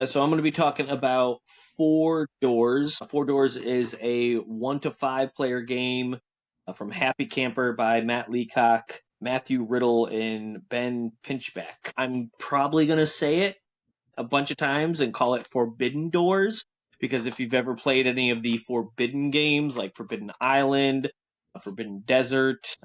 So I'm going to be talking about Four Doors. Four Doors is a 1 to 5 player game from Happy Camper by Matt Leacock, Matthew Riddle, and Ben Pinchbeck. I'm probably going to say it a bunch of times and call it Forbidden Doors because if you've ever played any of the Forbidden games like Forbidden Island, Forbidden Desert,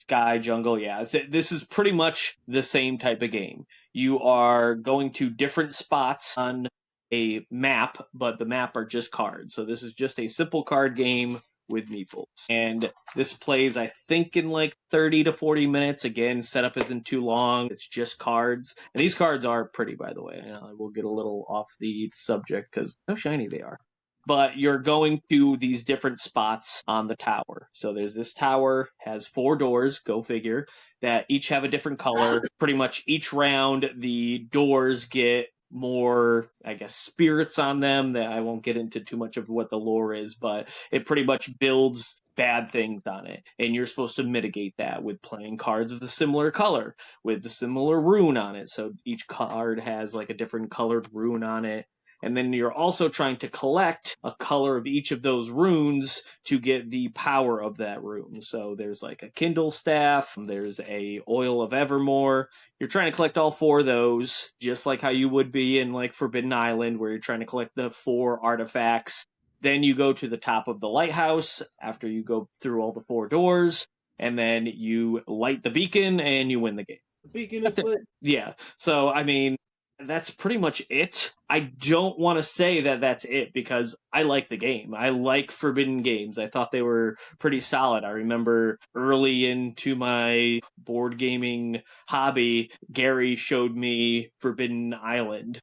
Sky Jungle, yeah. This is pretty much the same type of game. You are going to different spots on a map, but the map are just cards. So this is just a simple card game with meeples. And this plays, I think, in like 30 to 40 minutes. Again, setup isn't too long. It's just cards. And these cards are pretty, by the way. I will get a little off the subject because how shiny they are. But you're going to these different spots on the tower. So there's this tower, has 4 doors, go figure, that each have a different color. Pretty much each round, the doors get more, I guess, spirits on them. That I won't get into too much of what the lore is, but it pretty much builds bad things on it. And you're supposed to mitigate that with playing cards of the similar color, with the similar rune on it. So each card has like a different colored rune on it. And then you're also trying to collect a color of each of those runes to get the power of that rune. So there's like a Kindle Staff, there's a Oil of Evermore. You're trying to collect all 4 of those, just like how you would be in like Forbidden Island, where you're trying to collect the 4 artifacts. Then you go to the top of the lighthouse after you go through all the 4 doors, and then you light the beacon and you win the game. The beacon is lit. Yeah. So, I mean, that's pretty much it. I don't want to say that that's it because I like the game. I like Forbidden games. I thought they were pretty solid. I remember early into my board gaming hobby, Gary showed me Forbidden Island.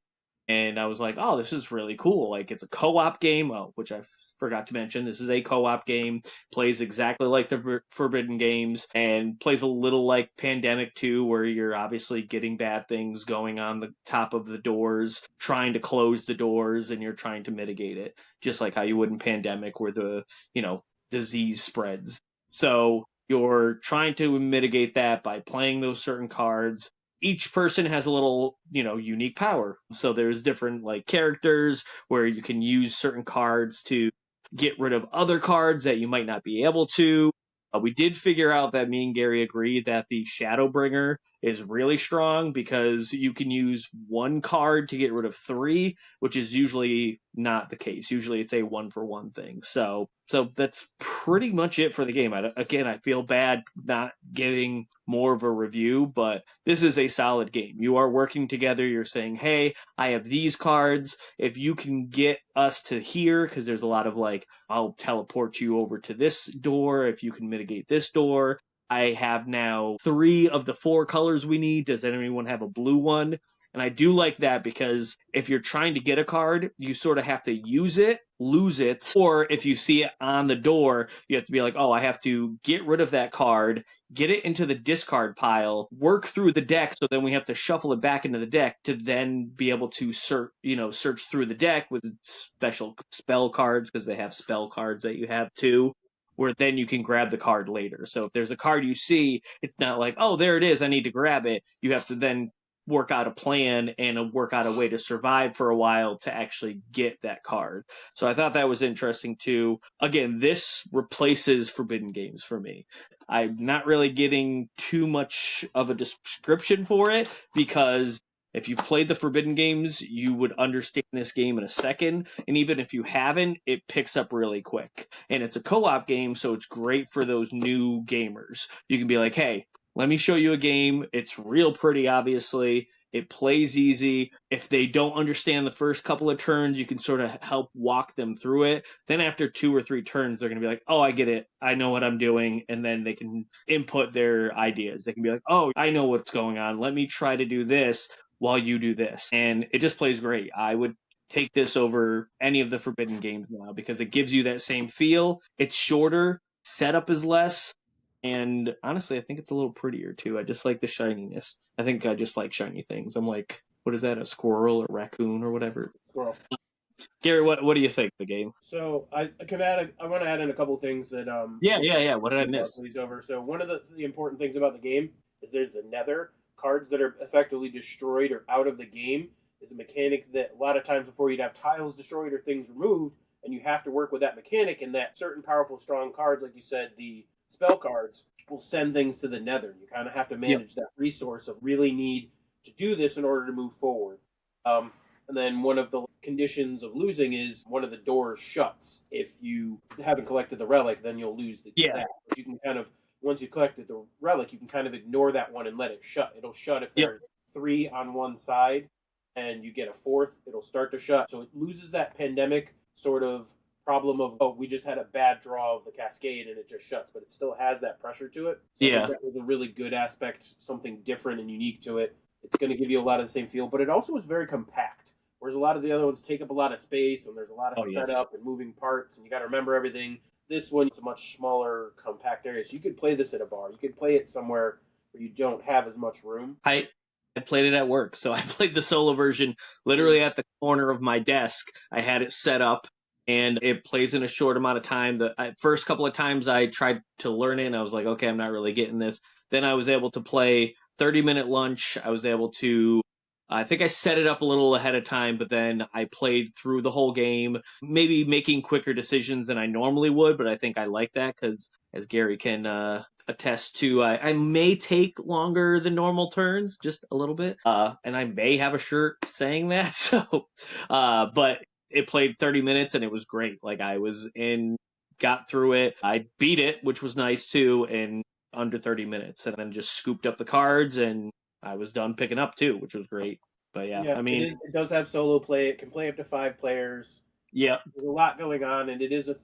And I was like, oh, this is really cool. Like, it's a co-op game, which I forgot to mention. This is a co-op game, plays exactly like the Forbidden games, and plays a little like Pandemic 2, where you're obviously getting bad things going on the top of the doors, trying to close the doors, and you're trying to mitigate it, just like how you would in Pandemic, where the, disease spreads. So you're trying to mitigate that by playing those certain cards. Each person has a little, unique power. So there's different like characters where you can use certain cards to get rid of other cards that you might not be able to. We did figure out that me and Gary agree that the Shadowbringer is really strong because you can use 1 card to get rid of 3, which is usually not the case. Usually it's a 1-for-1 thing. So that's pretty much it for the game. I feel bad not getting more of a review, but this is a solid game. You are working together. You're saying, hey, I have these cards. If you can get us to here, because there's a lot of like, I'll teleport you over to this door if you can mitigate this door. I have now 3 of the 4 colors we need. Does anyone have a blue one? And I do like that because if you're trying to get a card, you sort of have to use it, lose it, or if you see it on the door, you have to be like, oh, I have to get rid of that card, get it into the discard pile, work through the deck, so then we have to shuffle it back into the deck to then be able to search through the deck with special spell cards, because they have spell cards that you have too, where then you can grab the card later. So if there's a card you see, it's not like, oh, there it is, I need to grab it. You have to then work out a plan and work out a way to survive for a while to actually get that card. So I thought that was interesting too. Again, this replaces Forbidden games for me. I'm not really getting too much of a description for it because if you played the Forbidden games, you would understand this game in a second. And even if you haven't, it picks up really quick. And it's a co-op game, so it's great for those new gamers. You can be like, hey, let me show you a game. It's real pretty, obviously. It plays easy. If they don't understand the first couple of turns, you can sort of help walk them through it. Then after 2 or 3 turns, they're going to be like, oh, I get it. I know what I'm doing. And then they can input their ideas. They can be like, oh, I know what's going on. Let me try to do this while you do this. And it just plays great. I would take this over any of the Forbidden games now because it gives you that same feel. It's shorter. Setup is less. And honestly, I think it's a little prettier too. I just like the shininess. I think I just like shiny things. I'm like, what is that? A squirrel or raccoon or whatever? Squirrel. Gary, what do you think of the game? So I want to add in a couple things that Yeah. What did I miss? Over. So one of the important things about the game is there's the Nether cards that are effectively destroyed or out of the game. is a mechanic that a lot of times before you'd have tiles destroyed or things removed, and you have to work with that mechanic, and that certain powerful, strong cards, like you said, the spell cards, will send things to the nether. You kind of have to manage that resource of really need to do this in order to move forward. And then one of the conditions of losing is one of the doors shuts. If you haven't collected the relic, then you'll lose that. But you can kind of, once you collected the relic, you can kind of ignore that one and let it shut. It'll shut if there's 3 on one side and you get a 4th, it'll start to shut. So it loses that pandemic sort of problem of, oh, we just had a bad draw of the cascade and it just shuts, but it still has that pressure to it. So I think that was a really good aspect, something different and unique to it. It's going to give you a lot of the same feel, but it also is very compact. Whereas a lot of the other ones take up a lot of space and there's a lot of setup and moving parts and you got to remember everything. This one is a much smaller, compact area. So you could play this at a bar. You could play it somewhere where you don't have as much room. I played it at work. So I played the solo version literally at the corner of my desk. I had it set up and it plays in a short amount of time. The first couple of times I tried to learn it and I was like, okay, I'm not really getting this. Then I was able to play 30-minute lunch. I was able to, I think I set it up a little ahead of time, but then I played through the whole game, maybe making quicker decisions than I normally would, but I think I like that because, as Gary can attest to, I may take longer than normal turns, just a little bit, and I may have a shirt saying that, so, but it played 30 minutes and it was great. Like, I was got through it, I beat it, which was nice too, in under 30 minutes, and then just scooped up the cards and I was done picking up too, which was great. But I mean, it does have solo play. It can play up to 5 players. Yeah, there's a lot going on, and it is a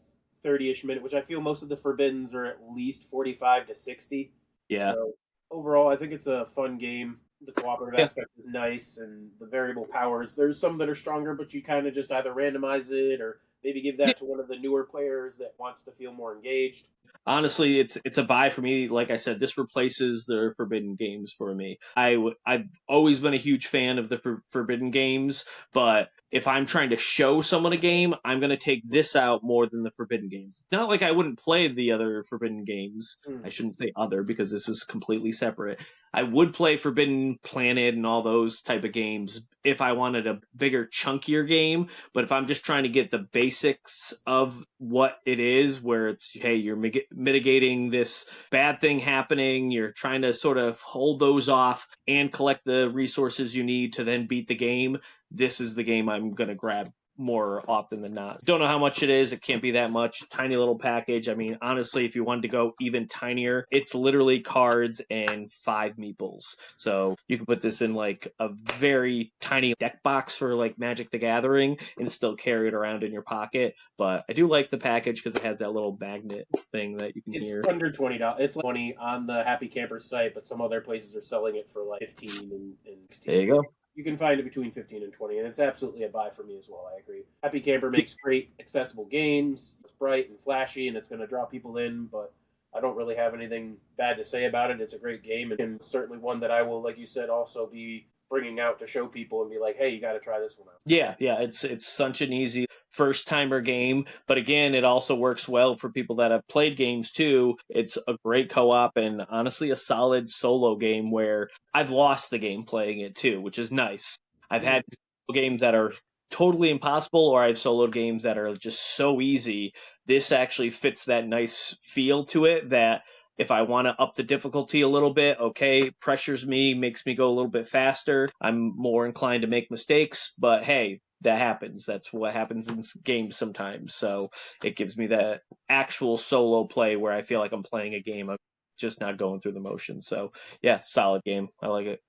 30-ish minute, which I feel most of the Forbiddens are at least 45 to 60. Yeah. So overall, I think it's a fun game. The cooperative aspect is nice, and the variable powers. There's some that are stronger, but you kind of just either randomize it or maybe give that to one of the newer players that wants to feel more engaged. Honestly, it's a buy for me. Like I said, this replaces the Forbidden games for me. I've always been a huge fan of the Forbidden games, but if I'm trying to show someone a game, I'm going to take this out more than the Forbidden games. It's not like I wouldn't play the other Forbidden games. I shouldn't say other because this is completely separate. I would play Forbidden Planet and all those type of games if I wanted a bigger, chunkier game. But if I'm just trying to get the basics of what it is, where it's, hey, you're mitigating this bad thing happening, you're trying to sort of hold those off and collect the resources you need to then beat the game, this is the game I'm going to grab more often than not. Don't know how much it is. It can't be that much. Tiny little package. I mean, honestly, if you wanted to go even tinier, it's literally cards and 5 meeples. So you can put this in like a very tiny deck box for like Magic the Gathering and still carry it around in your pocket. But I do like the package because it has that little magnet thing that you can hear. It's under $20. It's like $20 on the Happy Camper site, but some other places are selling it for like 15 and 16. There you go. You can find it between 15 and 20, and it's absolutely a buy for me as well. I agree. Happy Camper makes great, accessible games. It's bright and flashy, and it's going to draw people in, but I don't really have anything bad to say about it. It's a great game, and certainly one that I will, like you said, also be bringing out to show people and be like, hey, you got to try this one out. Yeah, it's such an easy first-timer game, but again, it also works well for people that have played games too. It's a great co-op and honestly a solid solo game where I've lost the game playing it too, which is nice. I've had games that are totally impossible, or I have solo games that are just so easy. This actually fits that nice feel to it that if I want to up the difficulty a little bit, okay, pressures me, makes me go a little bit faster. I'm more inclined to make mistakes, but hey, that happens. That's what happens in games sometimes. So it gives me that actual solo play where I feel like I'm playing a game. I'm just not going through the motions. So yeah, solid game. I like it.